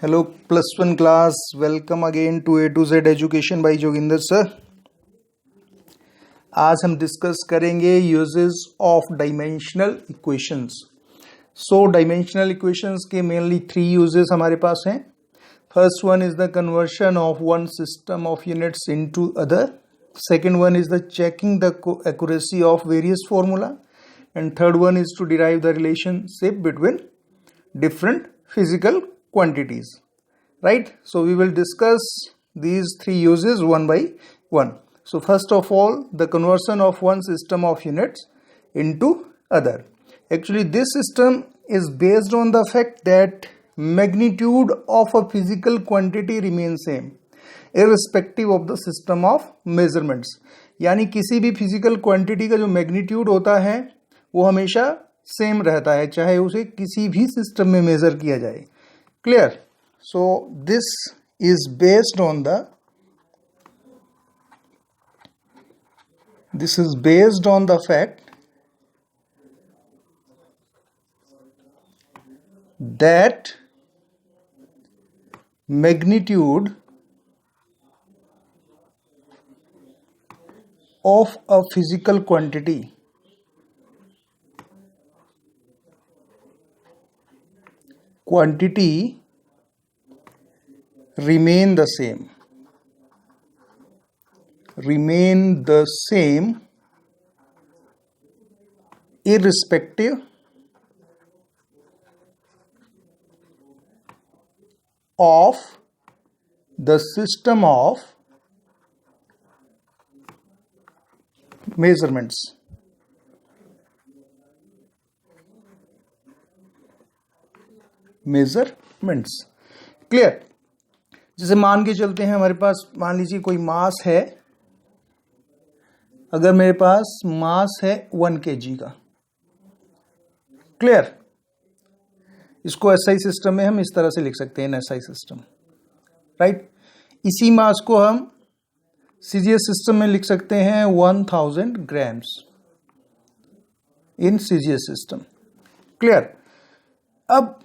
Hello +1 class, welcome again to A to Z education by Joginder sir. आज हम discuss करेंगे uses of dimensional equations. So dimensional equations के mainly 3 uses हमारे पास हैं। First one is the conversion of one system of units into other, second one is the checking the accuracy of various formula, and third one is to derive the relationship between different physical quantities. Right? So we will discuss these 3 uses one by one. So first of all, the conversion of one system of units into other. Actually, this system is based on the fact that magnitude of a physical quantity remains same irrespective of the system of measurements. यानी किसी भी physical quantity का जो magnitude होता है वो हमेशा same रहता है, चाहे उसे किसी भी सिस्टम में मेजर किया जाए। Clear? So this is based on the fact that magnitude of a physical quantity remain the same irrespective of the system of measurements. Clear? जैसे मान के चलते हैं, हमारे पास मान लीजिए कोई मास है। अगर मेरे पास मास है 1 kg का, क्लियर? इसको एसआई सिस्टम में हम इस तरह से लिख सकते हैं, एसआई सिस्टम, राइट? इसी मास को हम सीजीएस सिस्टम में लिख सकते हैं 1000 grams in CGS system. Clear? अब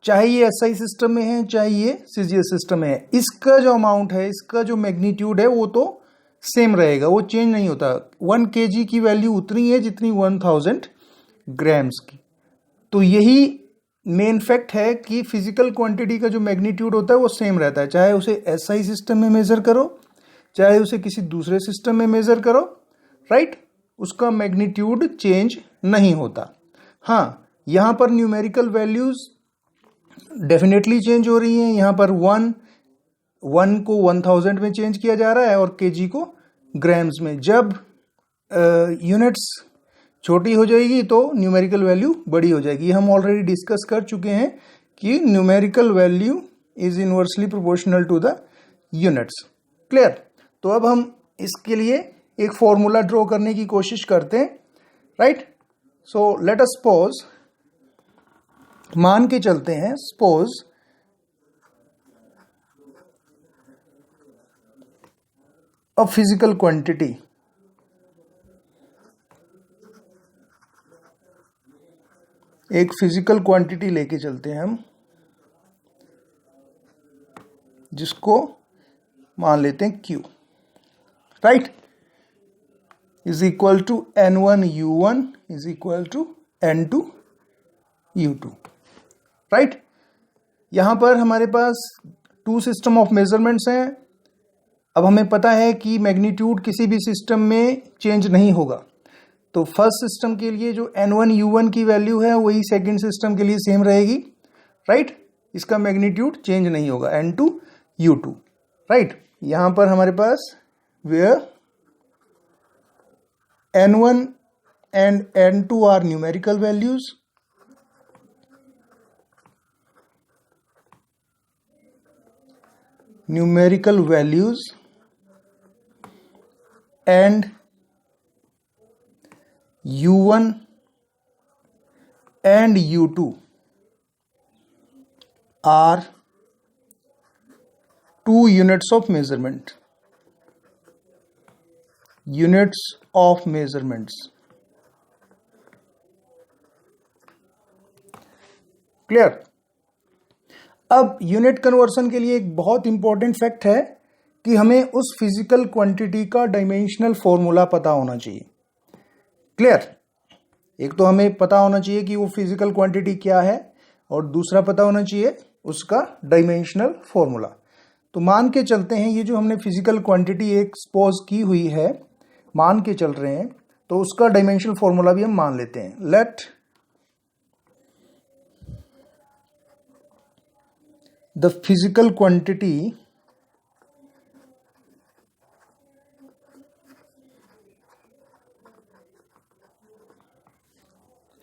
चाहे ये एसआई सिस्टम में है चाहे ये सीजीएस सिस्टम में है, इसका जो अमाउंट है, इसका जो मैग्नीट्यूड है वो तो सेम रहेगा, वो चेंज नहीं होता। 1 kg की वैल्यू उतनी है जितनी 1000 ग्राम्स की। तो यही मेन फैक्ट है कि फिजिकल क्वांटिटी का जो मैग्नीट्यूड होता है वो सेम रहता है, चाहे उसे एसआई सिस्टम में मेजर करो चाहे उसे किसी दूसरे सिस्टम में मेजर करो, राइट? उसका मैग्नीट्यूड चेंज नहीं होता। हाँ, यहां पर न्यूमेरिकल वैल्यूज डेफिनेटली चेंज हो रही हैं। यहां पर 1 को 1000 में चेंज किया जा रहा है और केजी को ग्राम्स में। जब यूनिट्स छोटी हो जाएगी तो न्यूमेरिकल वैल्यू बड़ी हो जाएगी। हम ऑलरेडी डिस्कस कर चुके हैं कि numerical value is inversely proportional to the units. Clear? तो अब हम इसके लिए एक फॉर्मूला ड्रॉ करने की कोशिश करते हैं, right? So let us suppose, मान के चलते हैं, सपोज अ फिजिकल क्वांटिटी एक फिजिकल क्वांटिटी लेके चलते हैं हम, जिसको मान लेते हैं Q, right? Is equal to N1U1 is equal to N2U2, right? यहां पर हमारे पास 2 सिस्टम ऑफ मेजरमेंट्स हैं। अब हमें पता है कि मैग्नीट्यूड किसी भी सिस्टम में चेंज नहीं होगा। तो फर्स्ट सिस्टम के लिए जो N1U1 की वैल्यू है वही सेकंड सिस्टम के लिए सेम रहेगी, राइट? इसका मैग्नीट्यूड चेंज नहीं होगा, N2U2, राइट? यहां पर हमारे पास where N1 and N2 are numerical values, and U1 and U2 are 2 units of measurement. Clear? अब यूनिट कन्वर्सन के लिए एक बहुत इंपॉर्टेंट फैक्ट है कि हमें उस फिजिकल क्वांटिटी का डायमेंशनल फॉर्मूला पता होना चाहिए। क्लियर? एक तो हमें पता होना चाहिए कि वो फिजिकल क्वांटिटी क्या है और दूसरा पता होना चाहिए उसका डायमेंशनल फॉर्मूला। तो मान के चलते हैं ये जो हमने फिजिकल क्वांटिटी एक सपोज की हुई है, मान के चल रहे हैं, तो उसका डायमेंशनल फॉर्मूला भी हम मान लेते हैं। Let the physical quantity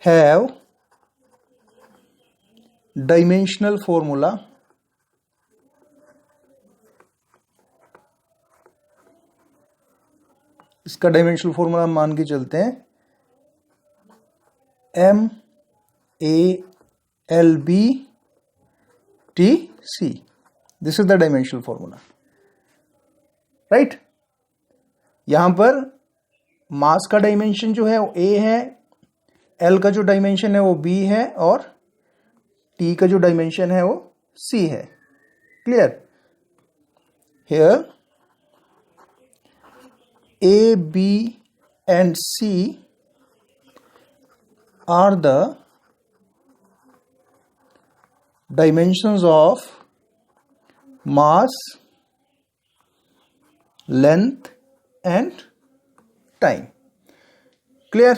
have dimensional formula इसका डायमेंशनल फॉर्मूला हम मान के चलते हैं MALBTC। This is the dimensional formula, right. यहां पर मास का डायमेंशन जो है वो A है, L का जो डायमेंशन है वो B है और T का जो डायमेंशन है वो C है। Clear? Here A, B and C are the dimensions of mass, length and time. Clear?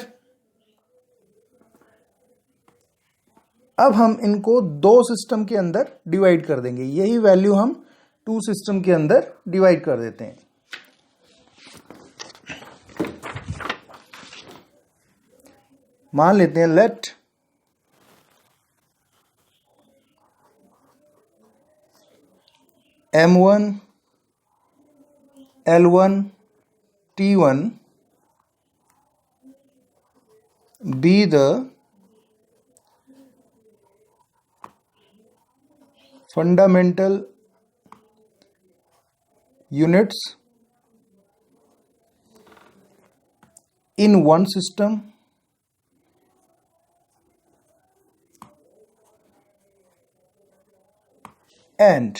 अब हम इनको दो सिस्टम के अंदर डिवाइड कर देंगे। यही वैल्यू हम टू सिस्टम के अंदर डिवाइड कर देते हैं। मान लेते हैं late M1 L1 T1 be the fundamental units in one system and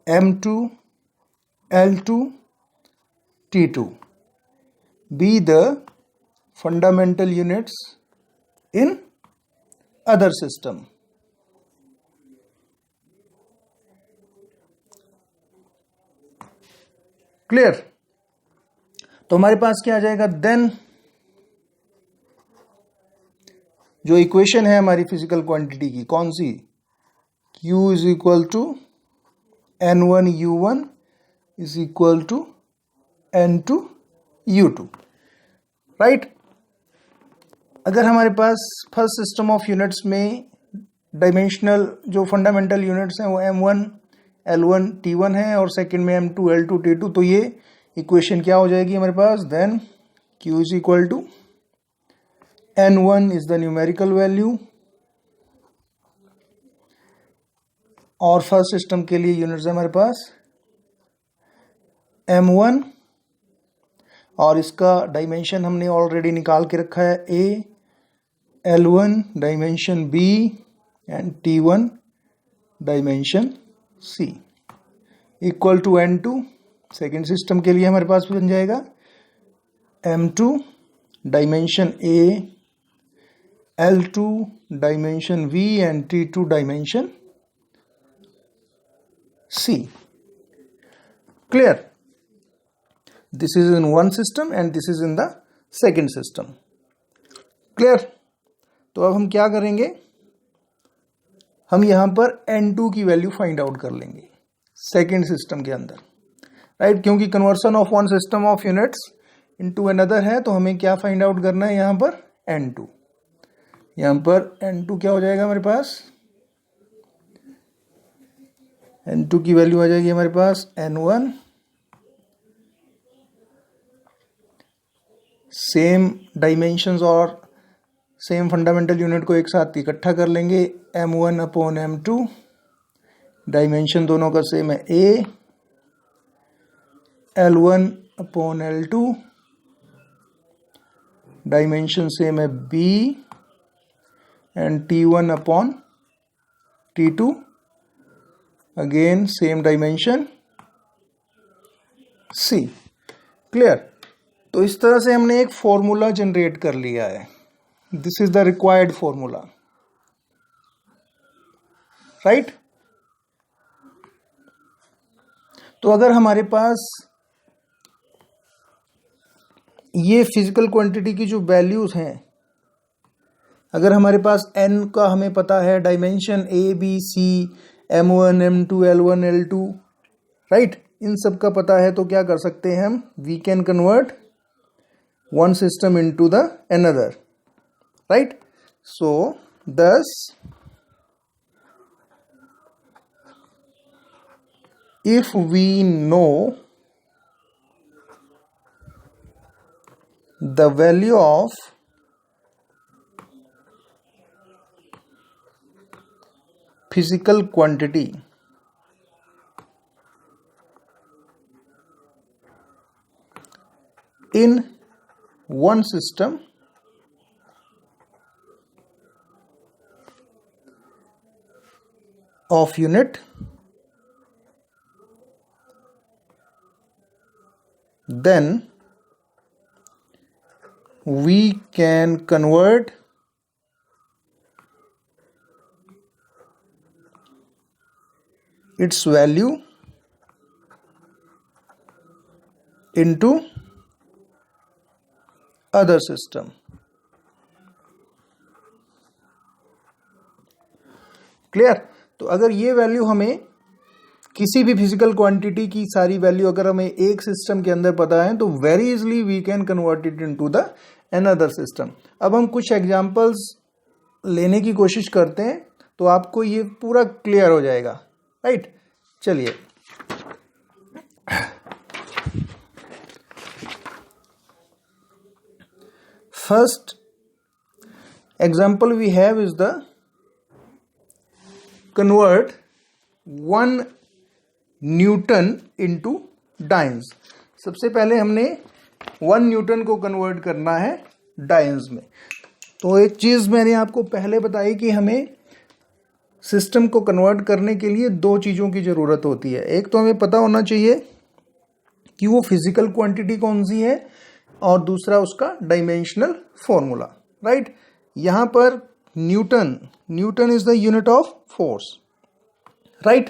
M2 L2 T2 be the fundamental units in other system। Clear? तो हमारे पास क्या आ जाएगा देन, जो इक्वेशन है हमारी फिजिकल क्वांटिटी की, कौन सी? Q is equal to N1 U1 is equal to N2 U2, right. अगर हमारे पास फर्स्ट सिस्टम ऑफ यूनिट्स में डायमेंशनल जो फंडामेंटल यूनिट्स हैं वो M1 L1 T1 है और सेकंड में M2 L2 T2, तो ये इक्वेशन क्या हो जाएगी हमारे पास? Then Q is equal to N1 is the numerical value और फर्स्ट सिस्टम के लिए यूनिट्स है हमारे पास M1 और इसका डायमेंशन हमने ऑलरेडी निकाल के रखा है A, L1 dimension B and T1 dimension C equal to N2। Second system के लिए हमारे पास बन जाएगा M2 dimension A, L2 dimension V and T2 dimension C। Clear? This is in one system and this is in the second system। Clear? तो अब हम क्या करेंगे, हम यहां पर N2 की वैल्यू फाइंड आउट कर लेंगे सेकेंड सिस्टम के अंदर, राइट। क्योंकि conversion of one system of units into another है, तो हमें क्या फाइंड आउट करना है यहां पर? N2। यहां पर N2 क्या हो जाएगा हमारे पास? N2 की वैल्यू आ जाएगी हमारे पास N1 सेम डायमेंशंस और सेम फंडामेंटल यूनिट को एक साथ इकट्ठा कर लेंगे, M1 अपॉन M2, डायमेंशन दोनों का सेम है A, L1 upon L2, dimension same है B and T1 upon T2, again same dimension C. Clear? तो इस तरह से हमने एक फॉर्मूला जनरेट कर लिया है. This is the required formula, right? तो अगर हमारे पास ये फिजिकल क्वांटिटी की जो वैल्यूज हैं, अगर हमारे पास n का हमें पता है dimension A B C M1 M2 L1 L2, right, इन सब का पता है, तो क्या कर सकते हैं हम? We can convert one system into the another, right? So thus if we know the value of physical quantity in one system, of unit, then we can convert its value into other system. Clear? तो अगर ये value हमें किसी भी physical quantity की सारी value अगर हमें एक सिस्टम के अंदर पता है, तो very easily we can convert it into the another system. अब हम कुछ एग्जांपल्स लेने की कोशिश करते हैं, तो आपको ये पूरा क्लियर हो जाएगा, राइट? चलिए, first example we have is the convert 1 newton into dynes. सबसे पहले हमने 1 न्यूटन को कन्वर्ट करना है डायन्स में. तो एक चीज मैंने आपको पहले बताई कि हमें सिस्टम को कन्वर्ट करने के लिए दो चीजों की जरूरत होती है. एक तो हमें पता होना चाहिए कि वो फिजिकल क्वांटिटी कौन सी है, और दूसरा उसका डायमेंशनल फॉर्मूला, राइट? यहां पर Newton is the unit of force, right?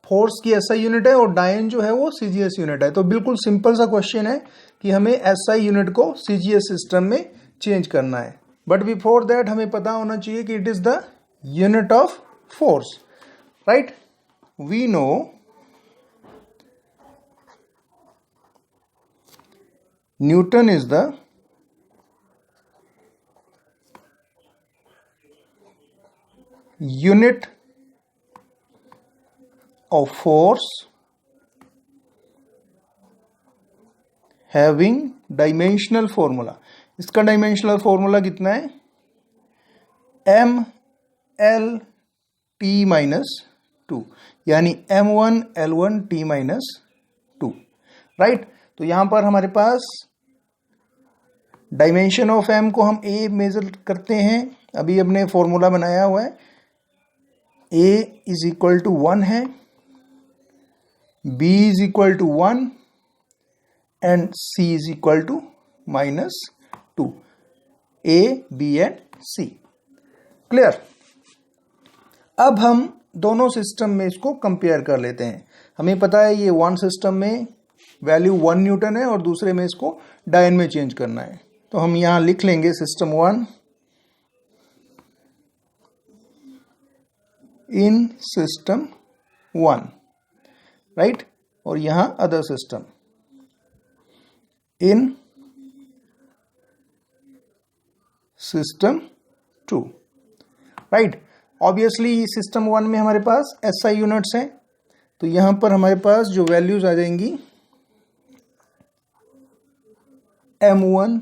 Force की एसआई यूनिट है और डायन जो है वो सीजीएस यूनिट है. तो बिल्कुल सिंपल सा क्वेश्चन है कि हमें एसआई यूनिट को सीजीएस सिस्टम में चेंज करना है. बट बिफोर दैट हमें पता होना चाहिए कि it is the unit of force, right? We know newton is the unit of force having dimensional formula. इसका डायमेंशनल फॉर्मूला कितना है? m l t माइनस 2, यानी m1 l1 t minus 2, right? तो यहां पर हमारे पास डायमेंशन ऑफ m को हम a मेजर करते हैं. अभी हमने फॉर्मूला बनाया हुआ है, a इज इक्वल टू 1 है, b is equal to 1 and c is equal to minus 2. a, b and c. Clear? अब हम दोनों सिस्टम में इसको कंपेयर कर लेते हैं. हमें पता है ये वन सिस्टम में वैल्यू 1 न्यूटन है और दूसरे में इसको डायन में चेंज करना है. तो हम यहां लिख लेंगे सिस्टम 1 इन सिस्टम 1, राइट? और यहां other system in system 2, right? Obviously system 1 में हमारे पास एसआई यूनिट्स हैं, तो यहां पर हमारे पास जो वैल्यूज आ जाएंगी m1,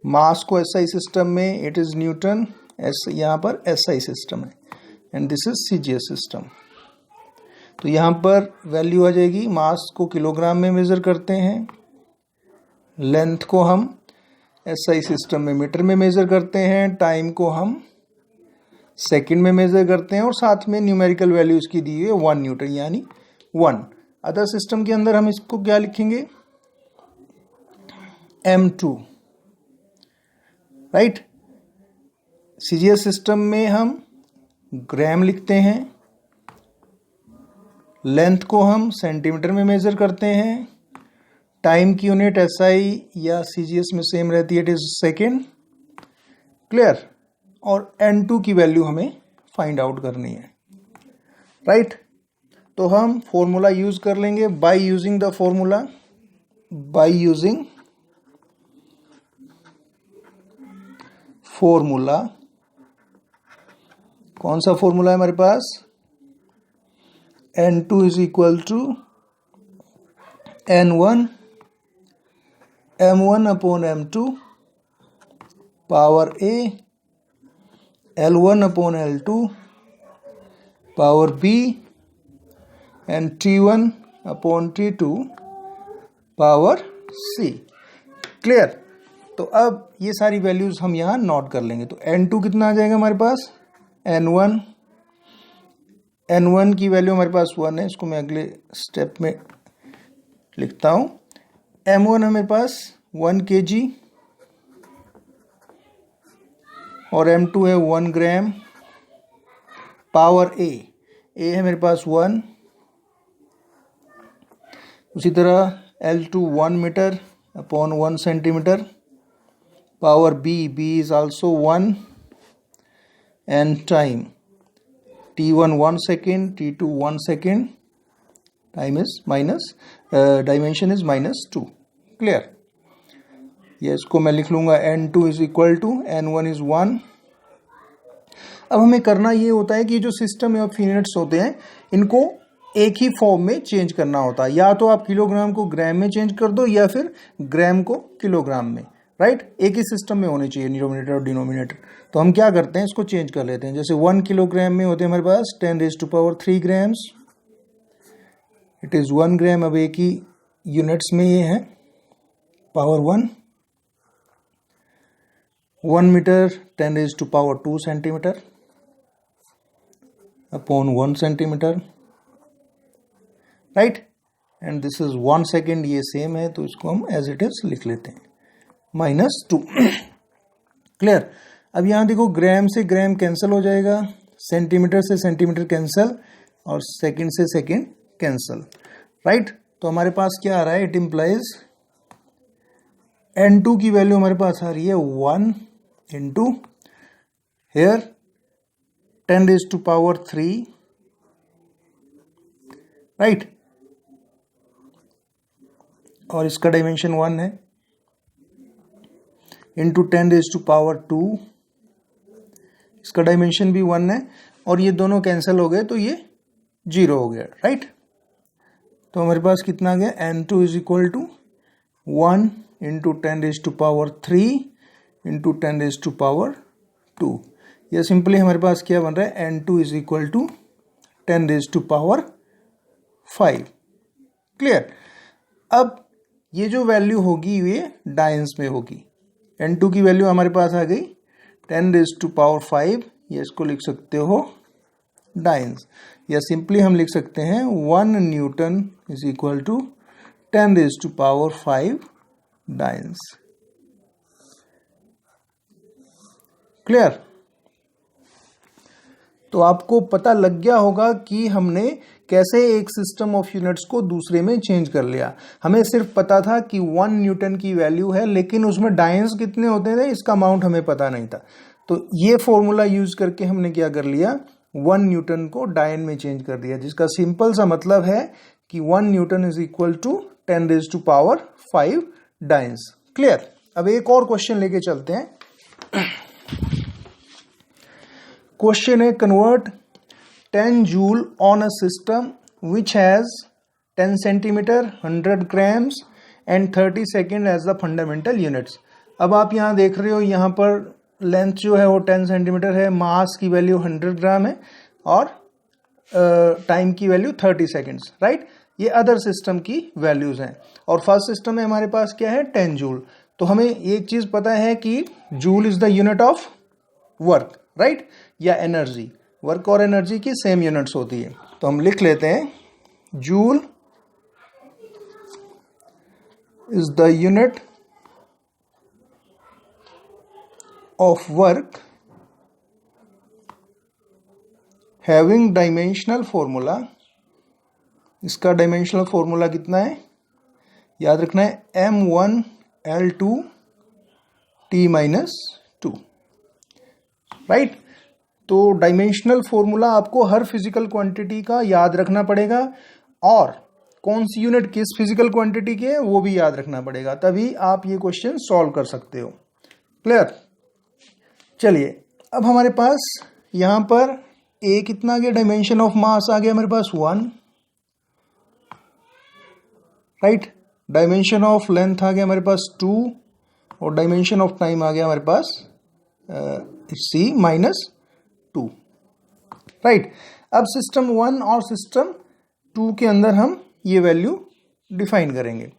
मास को एसआई सिस्टम में इट इज न्यूटन, यहां पर एसआई सिस्टम है, and this is CGS system. तो यहां पर वैल्यू आ जाएगी, मास को किलोग्राम में मेजर करते हैं, लेंथ को हम एसआई सिस्टम में मीटर में मेजर करते हैं, टाइम को हम सेकंड में मेजर करते हैं और साथ में न्यूमेरिकल वैल्यू इसकी दी हुई है 1 न्यूटन यानी 1। अदर सिस्टम के अंदर हम इसको क्या लिखेंगे, m2, राइट। सीजीएस सिस्टम में हम ग्राम लिखते हैं, लेंथ को हम सेंटीमीटर में मेजर करते हैं, टाइम की यूनिट एसआई या सीजीएस में सेम रहती है, इट इज सेकेंड, क्लियर। और n2 की वैल्यू हमें फाइंड आउट करनी है, राइट। तो हम फॉर्मूला यूज कर लेंगे by using the formula, by using formula. कौन सा फॉर्मूला है हमारे पास, n2 is equal to n1 m1 upon m2 power a, L1 upon L2 power B and T1 upon T2 power C, clear. तो अब ये सारी वैल्यूज हम यहाँ नोट कर लेंगे। तो N2 कितना आ जाएगा हमारे पास, N1 की वैल्यू हमारे पास 1 है, इसको मैं अगले स्टेप में लिखता हूँ। M1 है मेरे पास 1 kg और M2 है 1 ग्राम, पावर A है मेरे पास 1, उसी तरह L2 1 metre upon 1 centimetre, power B is also 1, and time T1 1 second, T2 1 second, time is minus, dimension is -2, clear. ये इसको मैं लिख लूंगा n2 is equal to n1 is 1। अब हमें करना ये होता है कि जो सिस्टम ऑफ यूनिट्स होते हैं इनको एक ही फॉर्म में चेंज करना होता है, या तो आप किलोग्राम को ग्राम में चेंज कर दो या फिर ग्राम को किलोग्राम में, राइट। एक ही सिस्टम में होने चाहिए न्यूमरेटर और डिनोमिनेटर। तो हम क्या करते हैं, इसको चेंज कर लेते हैं। जैसे 1 किलोग्राम में होते हैं हमारे पास 10⁻³ ग्राम्स, इट इज 1 ग्राम। अब एक ही यूनिट्स में ये है, power 1 metre 10⁻² centimetre upon 1 centimetre, right. And this is 1 second, ये सेम है तो इसको हम एज इट इज लिख लेते हैं -2, क्लियर। अब यहां देखो ग्राम से ग्राम कैंसिल हो जाएगा, सेंटीमीटर से सेंटीमीटर कैंसिल और सेकेंड से सेकेंड कैंसिल, राइट। तो हमारे पास क्या आ रहा है, इट इम्प्लाइज n2 की वैल्यू हमारे पास आ रही है 1 इंटू हेयर 10⁻³ राइट, और इसका डायमेंशन 1 है, इंटू 10⁻², इसका डायमेंशन भी 1 है, और ये दोनों कैंसिल हो गए तो ये 0 हो गया, राइट। तो हमारे पास कितना आ गया, n2 is equal to 1 into 10⁻³ into 10⁻²। यह सिंपली हमारे पास क्या बन रहा है, n2 is equal to 10⁵, clear. अब ये जो वैल्यू होगी ये डायंस में होगी। n2 की वैल्यू हमारे पास आ गई 10⁵, ये इसको लिख सकते हो डायंस, या सिंपली हम लिख सकते हैं 1 newton is equal to 10⁵ dynes, clear. तो आपको पता लग गया होगा कि हमने कैसे एक सिस्टम ऑफ यूनिट्स को दूसरे में चेंज कर लिया। हमें सिर्फ पता था कि 1 न्यूटन की वैल्यू है, लेकिन उसमें डायंस कितने होते थे इसका अमाउंट हमें पता नहीं था। तो ये फॉर्मूला यूज करके हमने क्या कर लिया, 1 न्यूटन को डायन में चेंज कर दिया, जिसका सिंपल सा मतलब है कि 1 newton is equal to 10⁵ dynes, clear. अब एक और क्वेश्चन लेके चलते हैं। क्वेश्चन है, convert 10 joule on a system which has 10 centimetre 100 grams and 30 second as the fundamental units. अब आप यहाँ देख रहे हो, यहाँ पर लेंथ जो है वो 10 सेंटीमीटर है, मास की वैल्यू 100 ग्राम है और टाइम की वैल्यू 30 सेकेंड्स, राइट। ये अदर सिस्टम की वैल्यूज हैं, और फर्स्ट सिस्टम में हमारे पास क्या है 10 जूल। तो हमें एक चीज पता है कि joule is the unit of work, right, या एनर्जी। वर्क और एनर्जी की सेम यूनिट्स होती है, तो हम लिख लेते हैं joule is the unit of work having dimensional formula। इसका डायमेंशनल फॉर्मूला कितना है, याद रखना है M1L2 T-2, राइट। तो डायमेंशनल फॉर्मूला आपको हर फिजिकल क्वांटिटी का याद रखना पड़ेगा, और कौन सी यूनिट किस फिजिकल क्वांटिटी की है वो भी याद रखना पड़ेगा, तभी आप ये क्वेश्चन सॉल्व कर सकते हो। क्लियर। चलिए अब हमारे पास यहां पर ए कितना आ गया, डायमेंशन ऑफ मास आ गया हमारे पास 1, राइट। डायमेंशन ऑफ लेंथ आ गया हमारे पास 2, और डायमेंशन ऑफ टाइम आ गया हमारे पास C -2, राइट। अब सिस्टम 1 और सिस्टम 2 के अंदर हम ये वैल्यू डिफाइन करेंगे।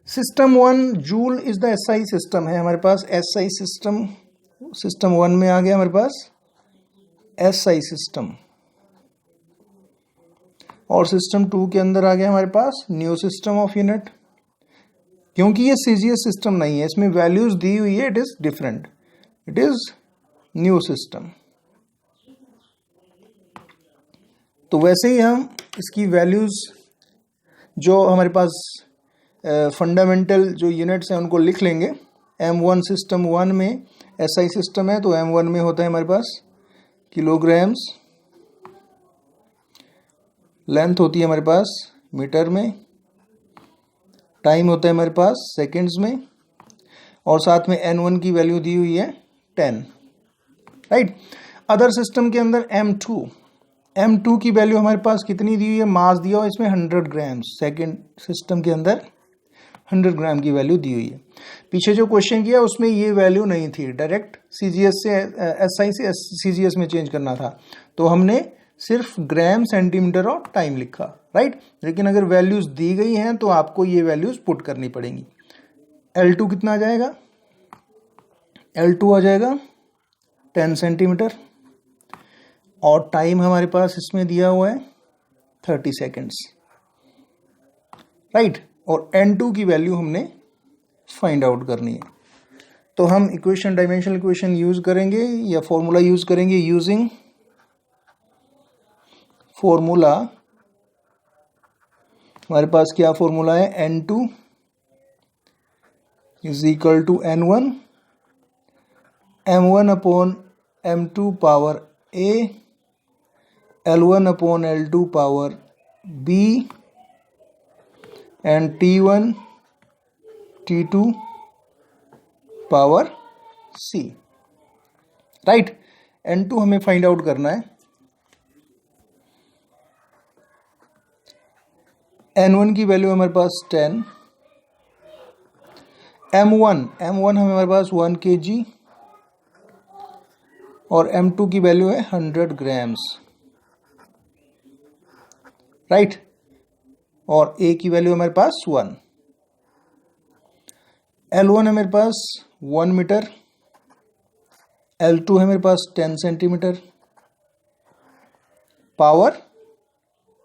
System 1 joule is the SI system है हमारे पास, एसआई सिस्टम सिस्टम 1 में आ गया हमारे पास एसआई सिस्टम, और सिस्टम 2 के अंदर आ गया हमारे पास न्यू सिस्टम ऑफ यूनिट। क्योंकि ये सीजीएस सिस्टम नहीं है, इसमें वैल्यूज दी हुई है, it is different, it is new system. तो वैसे ही हम इसकी वैल्यूज जो हमारे पास फंडामेंटल जो यूनिट्स हैं उनको लिख लेंगे। M1 सिस्टम 1 में एसआई सिस्टम है, तो M1 में होता है हमारे पास किलोग्राम्स, लेंथ होती है हमारे पास मीटर में, टाइम होता है हमारे पास सेकंड्स में, और साथ में N1 की वैल्यू दी हुई है 10, राइट। अदर सिस्टम के अंदर M2 की वैल्यू हमारे पास कितनी दी हुई है, मास दिया हुआ इसमें 100 ग्राम, सेकेंड सिस्टम के अंदर 100 ग्राम की वैल्यू दी हुई है। पीछे जो क्वेश्चन किया उसमें ये वैल्यू नहीं थी, डायरेक्ट सीजीएस से एसआई से सीजीएस में चेंज करना था, तो हमने सिर्फ ग्राम, सेंटीमीटर और टाइम लिखा, राइट। लेकिन अगर वैल्यूज दी गई हैं तो आपको ये वैल्यूज पुट करनी पड़ेंगी। L2 कितना आ जाएगा, L2 आ जाएगा 10 सेंटीमीटर, और टाइम हमारे पास इसमें दिया हुआ है 30 सेकेंड्स, राइट। और N2 की वैल्यू हमने फाइंड आउट करनी है, तो हम इक्वेशन, डायमेंशनल इक्वेशन यूज करेंगे या फॉर्मूला यूज करेंगे। यूजिंग फॉर्मूला, हमारे पास क्या फॉर्मूला है, N2 is equal to N1 M1 upon M2 power A, L1 upon L2 power B, and T1 T2 power C, right. N2 हमें find out करना है। N1 की वैल्यू हमारे पास 10, M1 हमारे पास 1 kg, और M2 की वैल्यू है 100 ग्राम्स, राइट। और A की वैल्यू हमारे पास 1, L1 है मेरे पास 1 मीटर, L2 है मेरे पास 10 centimetre, power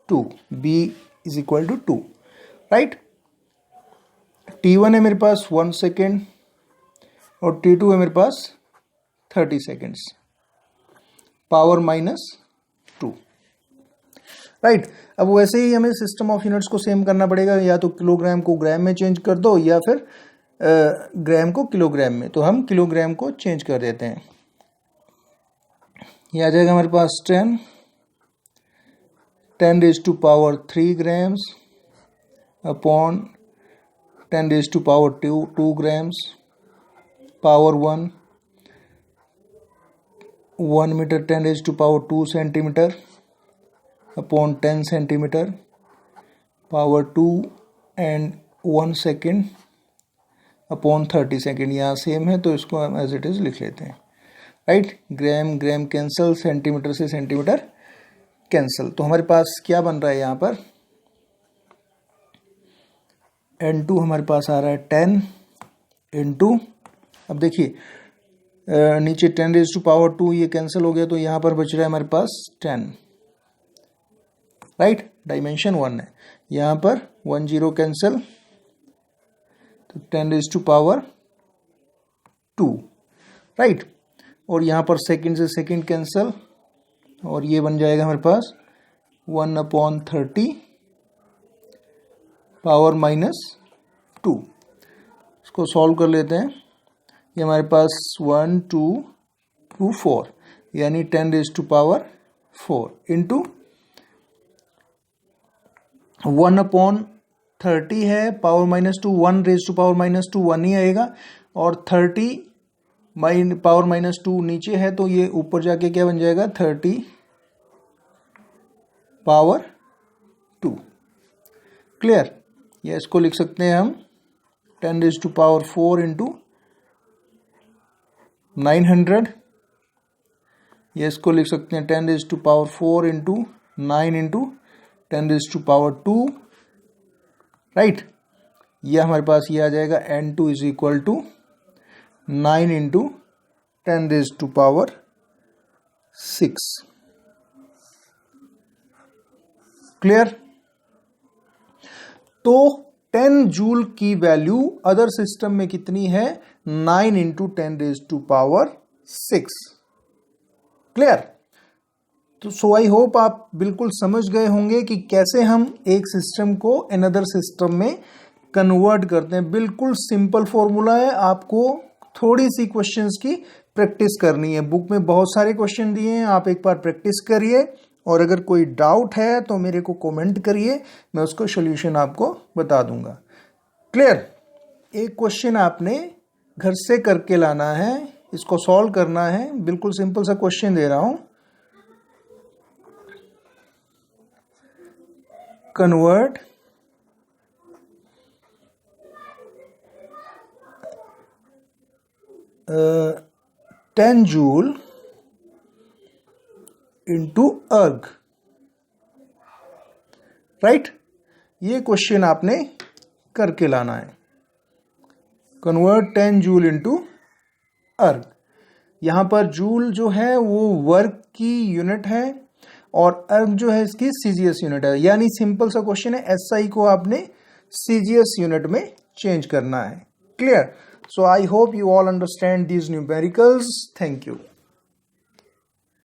2, B is equal to 2, right. T1 है मेरे पास 1 सेकेंड, और T2 है मेरे पास 30 सेकेंड्स, पावर -2, राइट। अब वैसे ही हमें सिस्टम ऑफ यूनिट्स को सेम करना पड़ेगा, या तो किलोग्राम को ग्राम में चेंज कर दो, या फिर ग्राम को किलोग्राम में, तो हम किलोग्राम को चेंज कर देते हैं। ये आ जाएगा हमारे पास 10 raise to power 3 grams upon 10 raise to power 2 grams, power 1 metre 10 raise to power 2 centimetre upon 10 centimetre, power 2 and 1 second upon 30 second. यहाँ सेम है तो इसको हम एज इट इज लिख लेते हैं, राइट। ग्राम ग्राम कैंसल, सेंटीमीटर से सेंटीमीटर कैंसल, तो हमारे पास क्या बन रहा है यहाँ पर, N2 हमारे पास आ रहा है 10, इनटू, अब देखिए नीचे 10⁻², ये कैंसिल हो गया तो यहाँ पर बच रहा है हमारे पास 10, राइट, डायमेंशन 1 है। यहाँ पर 1 0 कैंसिल, तो 10⁻², राइट, और यहाँ पर सेकंड से सेकंड कैंसिल, और ये बन जाएगा हमारे पास 1/30 पावर -2। इसको सॉल्व कर लेते हैं। ये हमारे पास 1 2 2 4 यानी 10⁻4 इंटू 1/30 है, पावर -2, 1⁻² 1 ही आएगा, और 30 पावर -2 नीचे है तो ये ऊपर जाके क्या बन जाएगा 30/2। क्लियर? या इसको लिख सकते हैं हम 10⁻4 इंटू 900, या इसको लिख सकते हैं 10⁻4 इंटू 9 इंटू 10⁻2, राइट। यह हमारे पास ये आ जाएगा n2 is equal to 9 into 10⁻6। Clear? तो 10 जूल की वैल्यू अदर सिस्टम में कितनी है? 9 इंटू 10⁻6। क्लियर? तो सो आई होप आप बिल्कुल समझ गए होंगे कि कैसे हम एक सिस्टम को अनदर सिस्टम में कन्वर्ट करते हैं। बिल्कुल सिंपल फॉर्मूला है, आपको थोड़ी सी क्वेश्चंस की प्रैक्टिस करनी है। बुक में बहुत सारे क्वेश्चन दिए हैं, आप एक बार प्रैक्टिस करिए, और अगर कोई डाउट है तो मेरे को कमेंट करिए, मैं उसको सॉल्यूशन आपको बता दूंगा। क्लियर? एक क्वेश्चन आपने घर से करके लाना है, इसको सॉल्व करना है। बिल्कुल सिंपल सा क्वेश्चन दे रहा हूं, कन्वर्ट 10 जूल इंटू अर्ग, राइट। ये क्वेश्चन आपने करके लाना है, कन्वर्ट 10 जूल इंटू अर्ग। यहां पर जूल जो है वो वर्क की यूनिट है, और अर्ग जो है इसकी सीजीएस यूनिट है। यानी सिंपल सा क्वेश्चन है, एसआई को आपने सीजीएस यूनिट में चेंज करना है। Clear? So I hope you all understand these numericals. Thank you.